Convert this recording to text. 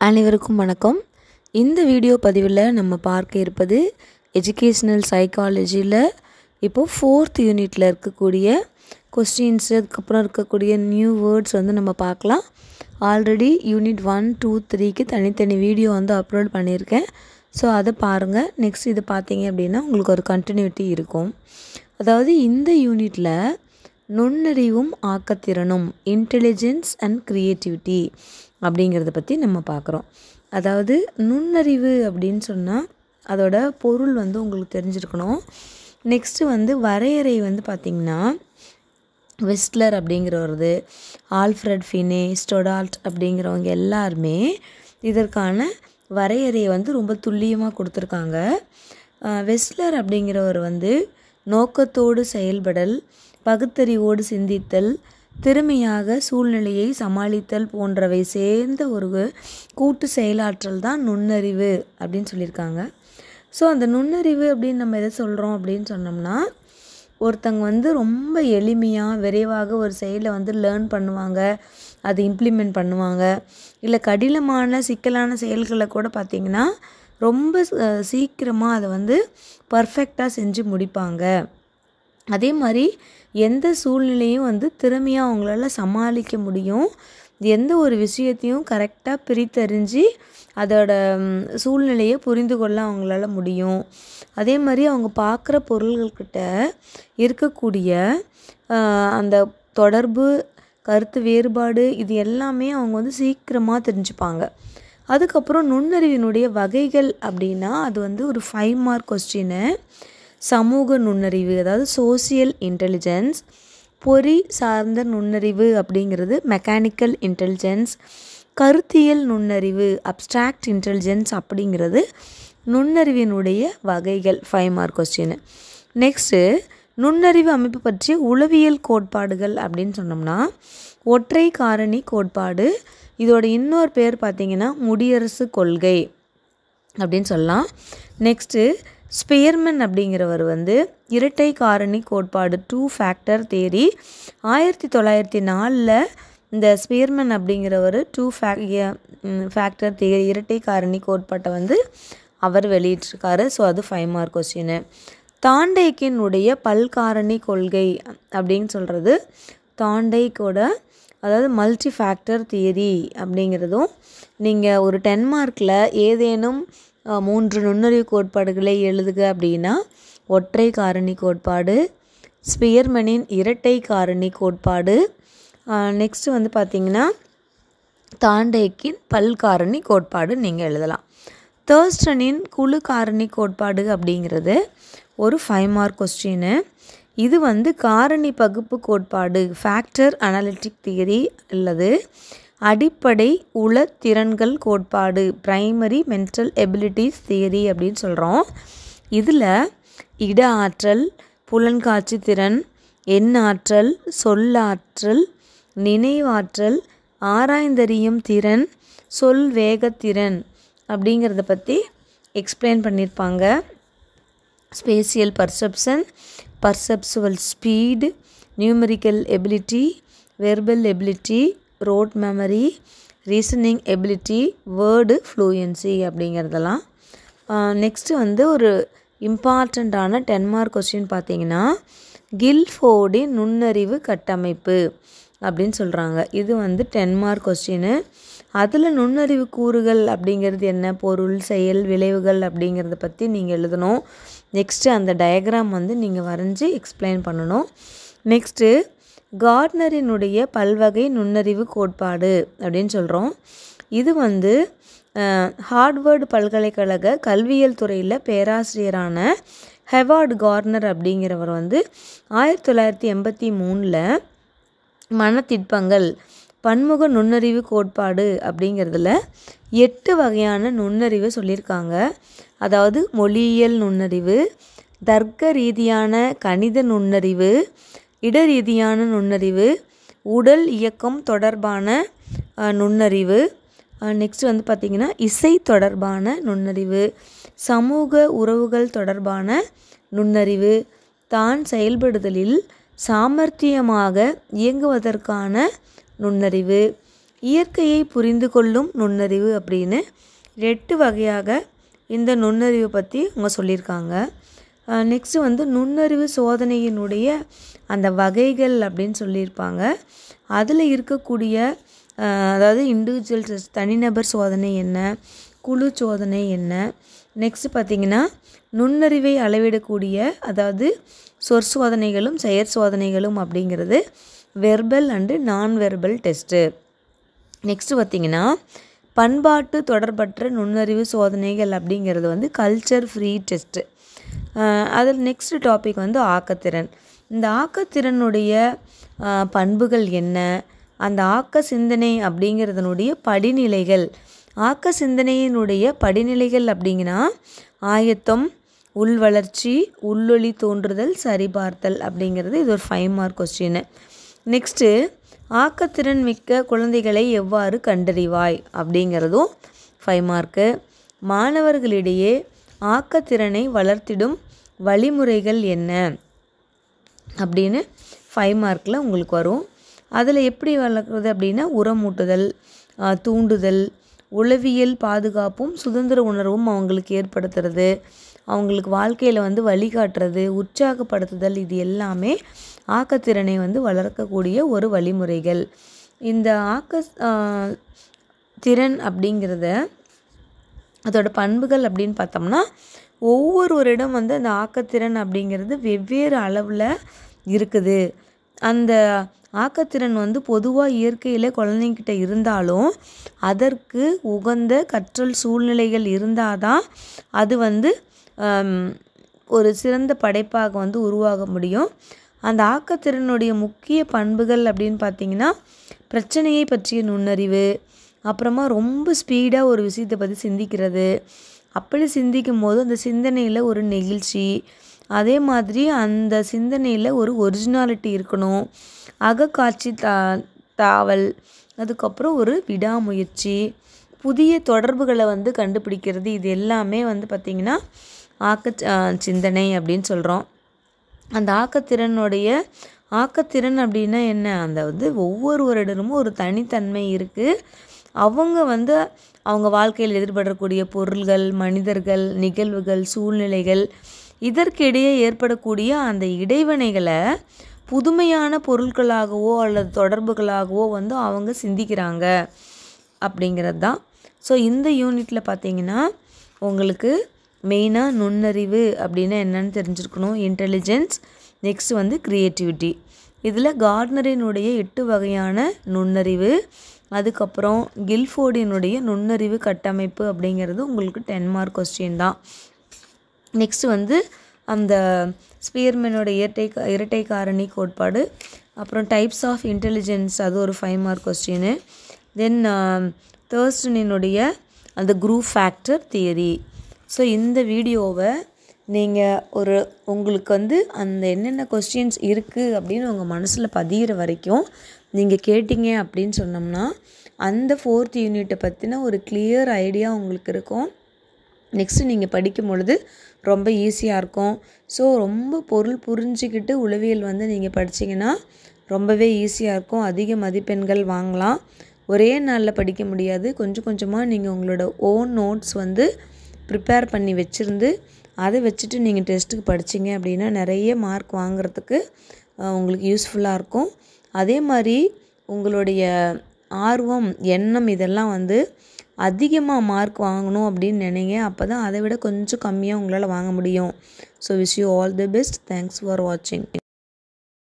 அனைவருக்கும் வணக்கம். இந்த வீடியோ பதிவில் நம்ம பார்க்க இருப்பது எஜுகேஷ்னல் சைக்காலஜியில் இப்போது 4th யூனிட்டில் இருக்கக்கூடிய கொஸ்டின்ஸு, அதுக்கப்புறம் இருக்கக்கூடிய நியூ வேர்ட்ஸ் நம்ம பார்க்கலாம். ஆல்ரெடி யூனிட் 1, 2, 3க்கு தனித்தனி வீடியோ அப்லோட் பண்ணியிருக்கேன். ஸோ அதை பாருங்கள். நெக்ஸ்ட் இது பார்த்தீங்க அப்படின்னா உங்களுக்கு ஒரு கண்டினியூட்டி இருக்கும். அதாவது இந்த யூனிட்டில் நுண்ணறிவும் ஆக்கத்திறனும், இன்டெலிஜென்ஸ் அண்ட் க்ரியேட்டிவிட்டி அப்படிங்கிறத பற்றி நம்ம பார்க்குறோம். அதாவது நுண்ணறிவு அப்படின்னு சொன்னால் அதோட பொருள் உங்களுக்கு தெரிஞ்சிருக்கணும். நெக்ஸ்ட்டு வரையறை பார்த்திங்கன்னா வெஸ்ட்லர் அப்படிங்கிறவரது, ஆல்ஃப்ரட் ஃபினே, ஸ்டொடால்ட் அப்படிங்கிறவங்க எல்லாருமே இதற்கான வரையறையை ரொம்ப துல்லியமாக கொடுத்துருக்காங்க. வெஸ்ட்லர் அப்படிங்கிறவர் நோக்கத்தோடு செயல்படல், பகுத்தறிவோடு சிந்தித்தல், திறமையாக சூழ்நிலையை சமாளித்தல் போன்றவை சேர்ந்த ஒரு கூட்டு செயலாற்றல் தான் நுண்ணறிவு அப்படின்னு சொல்லியிருக்காங்க. ஸோ அந்த நுண்ணறிவு அப்படின்னு நம்ம எதை சொல்கிறோம் அப்படின்னு சொன்னோம்னா, ஒருத்தங்க ரொம்ப எளிமையாக விரைவாக ஒரு செயலை லேர்ன் பண்ணுவாங்க, அதை இம்ப்ளிமெண்ட் பண்ணுவாங்க. இல்லை கடினமான சிக்கலான செயல்களை கூட பார்த்திங்கன்னா ரொம்ப சீக்கிரமாக அதை பர்ஃபெக்டாக செஞ்சு முடிப்பாங்க. அதே மாதிரி எந்த சூழ்நிலையும் திறமையாக அவங்களால சமாளிக்க முடியும். எந்த ஒரு விஷயத்தையும் கரெக்டாக பிரித்தறிஞ்சு அதோட சூழ்நிலையை புரிந்து கொள்ள அவங்களால முடியும். அதே மாதிரி அவங்க பார்க்குற பொருள்கள்கிட்ட இருக்கக்கூடிய அந்த தொடர்பு, கருத்து வேறுபாடு, இது எல்லாமே அவங்க சீக்கிரமாக தெரிஞ்சுப்பாங்க. அதுக்கப்புறம் நுண்ணறிவினுடைய வகைகள் அப்படின்னா அது ஒரு 5 மார்க் கொஸ்டின்னு. சமூக நுண்ணறிவு, அதாவது சோசியல் இன்டெலிஜென்ஸ். பொறி சார்ந்த நுண்ணறிவு அப்படிங்கிறது மெக்கானிக்கல் இன்டெலிஜென்ஸ். கருத்தியல் நுண்ணறிவு, அப்ஸ்ட்ராக்ட் இன்டெலிஜென்ஸ் அப்படிங்கிறது நுண்ணறிவினுடைய வகைகள். 5 மார்க் கொஸ்டின். நெக்ஸ்ட்டு நுண்ணறிவு அமைப்பு பற்றிய உளவியல் கோட்பாடுகள் அப்படின்னு சொன்னோம்னா ஒற்றை காரணி கோட்பாடு. இதோட இன்னொரு பேர் பார்த்திங்கன்னா முடியரசு கொள்கை அப்படின்னு சொல்லலாம். நெக்ஸ்ட்டு ஸ்பியர்மன் அப்படிங்கிறவர் இரட்டை காரணி கோட்பாடு, 2 ஃபேக்டர் தியரி. 1904 இந்த ஸ்பியர்மன் அப்படிங்கிறவர் 2 ஃபேக்டர் தியரி, இரட்டை காரணி கோட்பாட்டை அவர் வெளியிட்டிருக்காரு. ஸோ அது 5 மார்க் கொஸ்டின். தாண்டைக்கினுடைய பல்காரணி கொள்கை அப்படின்னு சொல்கிறது தாண்டைக்கோட, அதாவது மல்டி ஃபேக்டர் தியரி அப்படிங்கிறதும். நீங்கள் ஒரு 10 மார்க்கில் ஏதேனும் 3 நுண்ணறிவு கோட்பாடுகளை எழுதுக அப்படின்னா ஒற்றை காரணி கோட்பாடு, ஸ்பியர்மனின் இரட்டை காரணி கோட்பாடு, நெக்ஸ்ட்டு பார்த்திங்கன்னா தாண்டைக்கின் பல்காரணி கோட்பாடு நீங்கள் எழுதலாம். தர்ஸ்டனின் குழு காரணி கோட்பாடு அப்படிங்கிறது ஒரு 5 மார்க் கொஸ்டின்னு. இது காரணி பகுப்பு கோட்பாடு, ஃபேக்டர் அனாலிட்டிக் தியரி அல்லது அடிப்படை உளத்திறன்கள் கோட்பாடு, பிரைமரி மென்டல் எபிலிட்டிஸ் தியரி அப்படின்னு சொல்கிறோம். இதில் இட ஆற்றல், புலன்காட்சி திறன், எண்ணாற்றல், சொல்லாற்றல், நினைவாற்றல், ஆராய்ந்தறியும் திறன், சொல் வேகத்திறன் அப்படிங்கிறத பற்றி எக்ஸ்பிளைன் பண்ணியிருப்பாங்க. Spatial perception, perceptual speed, numerical ability, verbal ability, rote memory, reasoning ability, word fluency அப்படிங்கிறதெல்லாம். நெக்ஸ்ட்டு ஒரு இம்பார்ட்டண்ட்டான 10 மார்க் கொஸ்டின் பார்த்திங்கன்னா கில்ஃபோர்டின் நுண்ணறிவு கட்டமைப்பு அப்படின்னு சொல்கிறாங்க. இது 10 மார்க் கொஸ்டின்னு. அதில் நுண்ணறிவு கூறுகள் அப்படிங்கிறது என்ன, பொருள், செயல், விளைவுகள் அப்படிங்கிறத பற்றி நீங்கள் எழுதணும். நெக்ஸ்ட்டு அந்த டயக்ராம் நீங்கள் வரைஞ்சி எக்ஸ்பிளைன் பண்ணணும். நெக்ஸ்ட்டு கார்ட்னரினுடைய பல்வகை நுண்ணறிவு கோட்பாடு அப்படின்னு சொல்கிறோம். இது ஹார்வர்டு பல்கலைக்கழக கல்வியியல் துறையில் பேராசிரியரான ஹெவார்டு கார்ட்னர் அப்படிங்கிறவர் 1983 மனத்திட்பங்கள் பன்முக நுண்ணறிவு கோட்பாடு அப்படிங்கிறதுல 8 வகையான நுண்ணறிவு சொல்லியிருக்காங்க. அதாவது மொழியியல் நுண்ணறிவு, தர்க்க ரீதியான கணித நுண்ணறிவு, இடரீதியான நுண்ணறிவு, உடல் இயக்கம் தொடர்பான நுண்ணறிவு, நெக்ஸ்ட் பார்த்திங்கன்னா இசை தொடர்பான நுண்ணறிவு, சமூக உறவுகள் தொடர்பான நுண்ணறிவு, தான் செயல்படுதலில் சாமர்த்தியமாக இயங்குவதற்கான நுண்ணறிவு, இயற்கையை புரிந்து கொள்ளும் நுண்ணறிவு அப்படின்னு 8 வகையாக இந்த நுண்ணறிவை பற்றி அவங்க சொல்லியிருக்காங்க. நெக்ஸ்ட்டு வந்து நுண்ணறிவு சோதனையினுடைய அந்த வகைகள் அப்படின்னு சொல்லியிருப்பாங்க. அதில் இருக்கக்கூடிய அதாவது இண்டிவிஜுவல் டெஸ்ட், தனிநபர் சோதனை என்ன, குழு சோதனை என்ன, நெக்ஸ்ட்டு பார்த்திங்கன்னா நுண்ணறிவை அளவிடக்கூடிய அதாவது சொற்சோதனைகளும் செயற் சோதனைகளும் அப்படிங்கிறது வெர்பல் அண்டு நான் வெர்பல் டெஸ்ட்டு. நெக்ஸ்ட்டு பார்த்திங்கன்னா பண்பாட்டு தொடர்பற்ற நுண்ணறிவு சோதனைகள் அப்படிங்கிறது வந்து கல்ச்சர் ஃப்ரீ டெஸ்ட்டு. அதில் நெக்ஸ்ட் டாபிக் வந்து ஆக்கத்திறன். இந்த ஆக்கத்திறனுடைய பண்புகள் என்ன, அந்த ஆக்க சிந்தனை அப்படிங்கிறதனுடைய படிநிலைகள். ஆக்க சிந்தனையினுடைய படிநிலைகள் அப்படிங்கன்னா ஆயத்தம், உள்வளர்ச்சி, உள்ளொளி தோன்றுதல், சரிபார்த்தல் அப்படிங்கிறது இது ஒரு 5 மார்க் கொஸ்டின். நெக்ஸ்ட்டு ஆக்கத்திறன் மிக்க குழந்தைகளை எவ்வாறு கண்டறிவாய் அப்படிங்கிறதும் 5 மார்க்கு. மாணவர்களிடையே ஆக்கத்திறனை வளர்த்திடும் வழிமுறைகள் என்ன அப்படின்னு 5 மார்க்கில் உங்களுக்கு வரும். அதில் எப்படி வளர்க்குறது அப்படின்னா உரமூட்டுதல், தூண்டுதல், உளவியல் பாதுகாப்பும் சுதந்திர உணர்வும் அவங்களுக்கு ஏற்படுத்துறது, அவங்களுக்கு வாழ்க்கையில் வந்து வழிகாட்டுறது, உற்சாகப்படுத்துதல், இது எல்லாமே ஆக்கத்திறனை வந்து வளர்க்கக்கூடிய ஒரு வழிமுறைகள். இந்த திறன் அப்படிங்கிறத அதோட பண்புகள் அப்படின்னு பார்த்தோம்னா ஒவ்வொருவரிடம் வந்து அந்த ஆக்கத்திறன் அப்படிங்கிறது வெவ்வேறு அளவில் இருக்குது. அந்த ஆக்கத்திறன் வந்து பொதுவாக இயற்கையில் குழந்தைங்கிட்ட இருந்தாலும் அதற்கு உகந்த கற்றல் சூழ்நிலைகள் இருந்தால் தான் அது வந்து ஒரு சிறந்த படைப்பாக வந்து உருவாக முடியும். அந்த ஆக்கத்திறனுடைய முக்கிய பண்புகள் அப்படின்னு பார்த்திங்கன்னா பிரச்சனையை பற்றிய நுண்ணறிவு, அப்புறமா ரொம்ப ஸ்பீடாக ஒரு விஷயத்தை பற்றி சிந்திக்கிறது, அப்படி சிந்திக்கும் போது அந்த சிந்தனையில் ஒரு நெகிழ்ச்சி, அதே மாதிரி அந்த சிந்தனையில் ஒரு ஒரிஜினாலிட்டி இருக்கணும், அகக்காட்சி தாவல், அதுக்கப்புறம் ஒரு விடாமுயற்சி, புதிய தொடர்புகளை வந்து கண்டுபிடிக்கிறது, இது எல்லாமே வந்து பார்த்திங்கன்னா சிந்தனை அப்படின்னு சொல்கிறோம். அந்த ஆக்கத்திறன் அப்படின்னா என்ன, அந்த வந்து ஒவ்வொருவரிடமும் ஒரு தனித்தன்மை இருக்குது. அவங்க வந்து அவங்க வாழ்க்கையில் எதிர்படக்கூடிய பொருள்கள், மனிதர்கள், நிகழ்வுகள், சூழ்நிலைகள், இதற்கிடையே ஏற்படக்கூடிய அந்த இடைவினைகளை புதுமையான பொருட்களாகவோ அல்லது தொடர்புகளாகவோ வந்து அவங்க சிந்திக்கிறாங்க அப்படிங்கிறது தான். ஸோ இந்த யூனிட்டில் பார்த்திங்கன்னா உங்களுக்கு மெயினாக நுண்ணறிவு அப்படின்னா என்னென்னு தெரிஞ்சிருக்கணும், இன்டெலிஜென்ஸ், நெக்ஸ்ட் வந்து க்ரியேட்டிவிட்டி. இதில் கார்ட்னரினுடைய 8 வகையான நுண்ணறிவு, அதுக்கப்புறம் கில்ஃபோர்டினுடைய நுண்ணறிவு கட்டமைப்பு அப்படிங்கிறது உங்களுக்கு 10 மார்க் கொஸ்டின் தான். நெக்ஸ்ட்டு வந்து அந்த ஸ்பியர்மேனோட இரட்டை காரணி கோட்பாடு, அப்புறம் டைப்ஸ் ஆஃப் இன்டெலிஜென்ஸ், அது ஒரு 5 மார்க் கொஸ்டின். தென் தர்ஸ்டனினுடைய அந்த குரூப் ஃபேக்டர் தியரி. ஸோ இந்த வீடியோவை நீங்கள் உங்களுக்கு வந்து அந்த என்னென்ன கொஸ்டின்ஸ் இருக்குது அப்படின்னு உங்கள் மனசில் பதிகிற வரைக்கும் நீங்கள் கேட்டிங்க அப்படின்னு சொன்னோம்னா அந்த 4th யூனிட்டை பற்றின ஒரு கிளியர் ஐடியா உங்களுக்கு இருக்கும். நெக்ஸ்ட்டு நீங்கள் படிக்கும் பொழுது ரொம்ப ஈஸியாக இருக்கும். ஸோ ரொம்ப பொருள் புரிஞ்சிக்கிட்டு உளவியல் வந்து நீங்கள் படிச்சிங்கன்னா ரொம்பவே ஈஸியாக இருக்கும். அதிக மதிப்பெண்கள் வாங்கலாம். ஒரே நாளில் படிக்க முடியாது. கொஞ்சம் கொஞ்சமாக நீங்கள் உங்களோட ஓன் நோட்ஸ் வந்து ப்ரிப்பேர் பண்ணி வச்சுருந்து அதை வச்சுட்டு நீங்கள் டெஸ்ட்டுக்கு படிச்சிங்க அப்படின்னா நிறைய மார்க் வாங்குறதுக்கு உங்களுக்கு யூஸ்ஃபுல்லாக இருக்கும். அதே மாதிரி உங்களுடைய ஆர்வம், எண்ணம், இதெல்லாம் வந்து அதிகமாக மார்க் வாங்கணும் அப்படின்னு நினைங்க. அப்போ தான் அதை விட கொஞ்சம் கம்மியாக உங்களால் வாங்க முடியும். So wish you all the best. Thanks for வாட்சிங்.